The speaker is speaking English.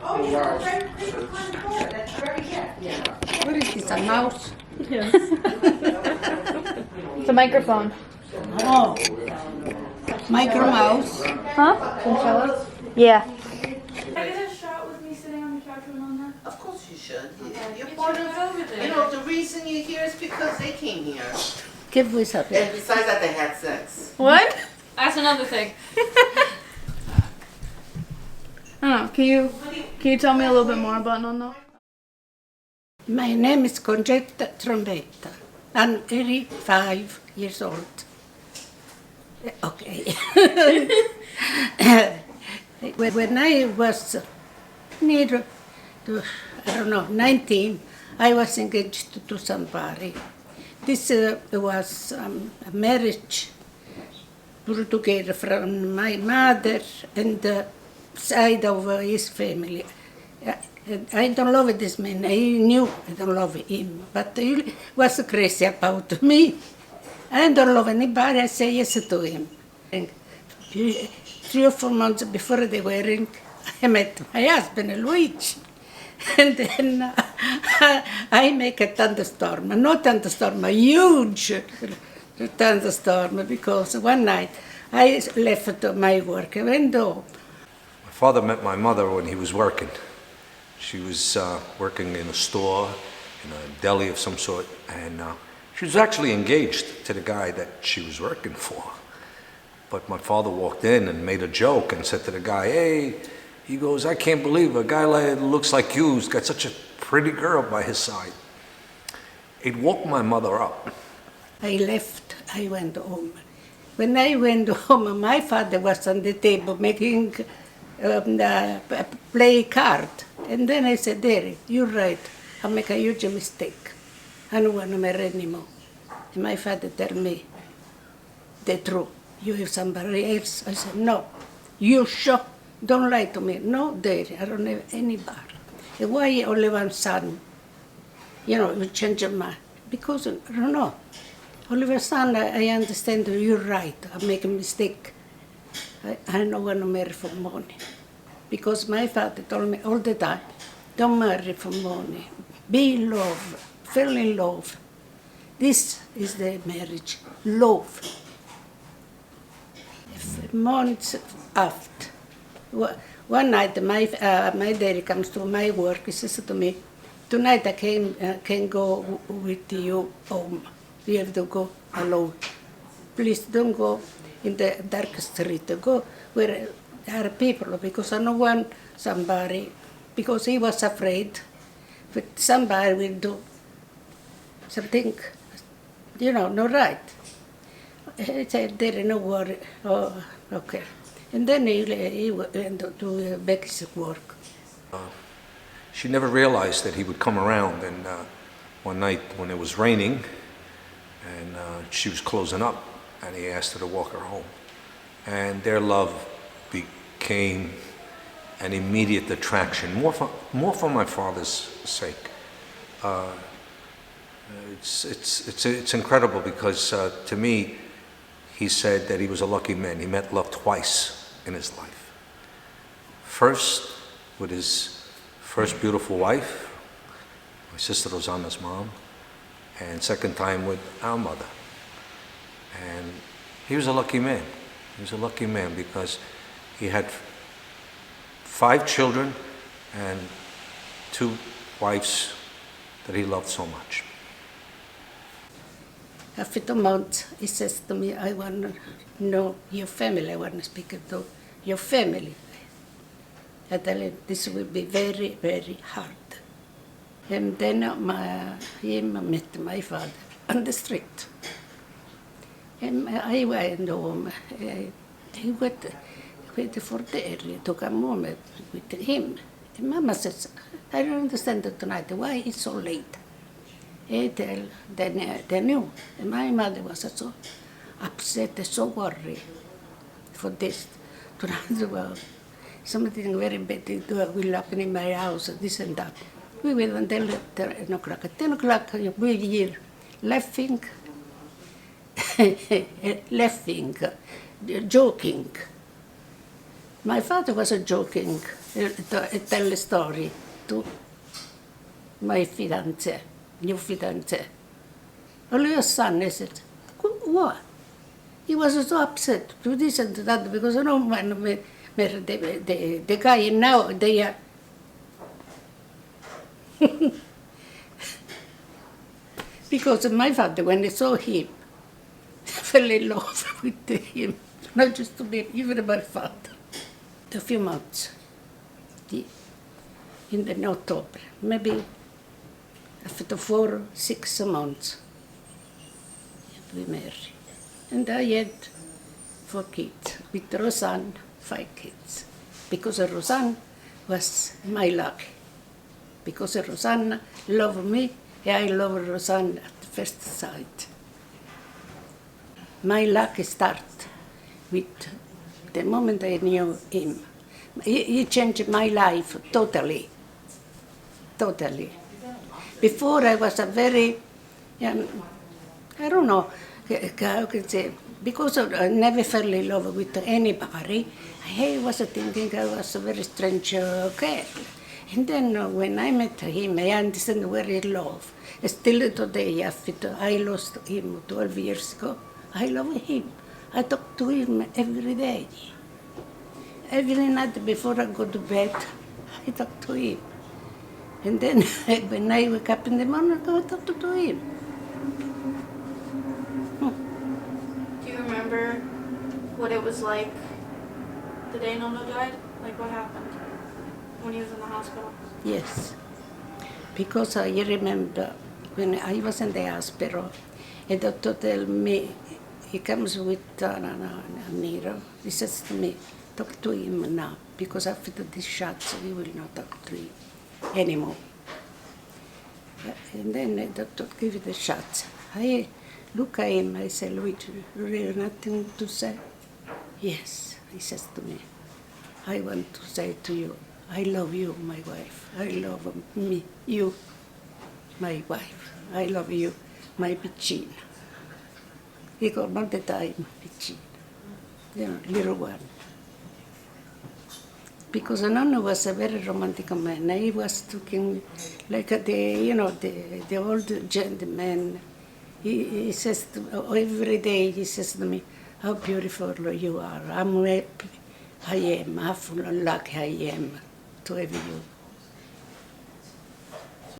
Oh, yeah, right, right behind the door. That's very, yeah. What is this, a mouse? Yes. It's a microphone. Oh, micro mouse. Huh? Can you show us? Yeah. Can I get a shot with me sitting on the couch with Mom now? Of course you should. You're Get part your of, butt over there. you know, the reason you're here is because they came here. Que vous savez? And besides that, they had sex. What? That's another thing. I don't know. Can you tell me a little bit more about Nonno? My name is Concetta Trombetta. I'm 85 years old. Okay. When I was near, I don't know, 19, I was engaged to somebody. This was a marriage put together from my mother and the side of his family. I don't love this man. I knew I don't love him, but he was crazy about me. I don't love anybody. I say yes to him. And 3 or 4 months before the wedding, I met my husband, Luigi. And then I make a thunderstorm. Not thunderstorm, a huge thunderstorm, because one night I left my work. I went home. My father met my mother when he was working. She was working in a store, in a deli of some sort, and she was actually engaged to the guy that she was working for. But my father walked in and made a joke and said to the guy, "Hey," he goes, "I can't believe a guy that looks like you's got such a pretty girl by his side." It woke my mother up. I left, I went home. When I went home, my father was on the table making play card. And then I said, "Derek, you're right. I make a huge mistake. I don't want to marry anymore." And my father told me the truth. "You have somebody else?" I said, "No." "You sure? Don't lie to me." "No, Derek, I don't have anybody." "And why only one son?" You know, you change your mind. Because, I don't know. All of a sudden, I understand you're right. I make a mistake. I don't want to marry for money. Because my father told me all the time, don't marry for money. Be in love. Fall in love. This is the marriage. Love. Months after, one night my daddy comes to my work. He says to me, "Tonight I can go with you home. You have to go alone. Please don't go in the dark street. Go where there are people, because I don't want somebody," because he was afraid that somebody will do something, not right. He said, "There is no worry." "Oh, okay." And then he went to back his work. She never realized that he would come around, and one night when it was raining and she was closing up, and he asked her to walk her home. And their love became an immediate attraction, more for my father's sake. It's incredible because to me, he said that he was a lucky man. He met love twice in his life. First, with his first beautiful wife, my sister Rosanna's mom, and second time with our mother. And he was a lucky man. He was a lucky man because he had 5 children and 2 wives that he loved so much. After 2 months, he says to me, "I want to know your family. I want to speak to your family." I tell him, "This will be very, very hard." And then he met my father on the street. And I went home. He went for the area to come home with him. And Mama says, "I don't understand tonight. Why it's so late?" They knew. And my mother was so upset, so worried for this. Tonight, well, something very bad will happen in my house, this and that. We went until 10 o'clock. At 10 o'clock, we hear laughing, laughing, joking. My father was joking. tell a story to my fiancé, new fiancé. All your son, I said, what? He was so upset to this and to that because no man, the guy now, they are. Because my father, when he saw him, fell in love with him, not just to me, even my father. A few months, in October, maybe after 4-6 months, we married. And I had 4 kids, with Rosanne, 5 kids. Because Rosanne was my luck. Because Rosanne loved me, and I love Rosanne at first sight. My luck started with the moment I knew him. He changed my life totally. Totally. Before I was a very, I don't know, how can I say, because I never fell in love with anybody, I was thinking I was a very strange girl. And then when I met him, I understand where he love. Still today, after I lost him 12 years ago, I love him. I talk to him every day. Every night before I go to bed, I talk to him. And then when I wake up in the morning, I talk to him. Do you remember what it was like the day Nono died? Like what happened when he was in the hospital? Yes, because I remember when I was in the hospital, a doctor told me, he comes with a needle. He says to me, talk to him now, because after the shots, we will not talk to him anymore. And then the doctor gave the shots. I look at him, I say, Luigi, really nothing to say? Yes, he says to me, I want to say to you, I love you, my wife. I love me, you, my wife. I love you, my piccina. He called all the time piccina, little one. Because Nonno was a very romantic man. He was talking like the old gentleman. He says every day, he says to me, how beautiful you are. I'm happy I am, how full of luck I am to have you.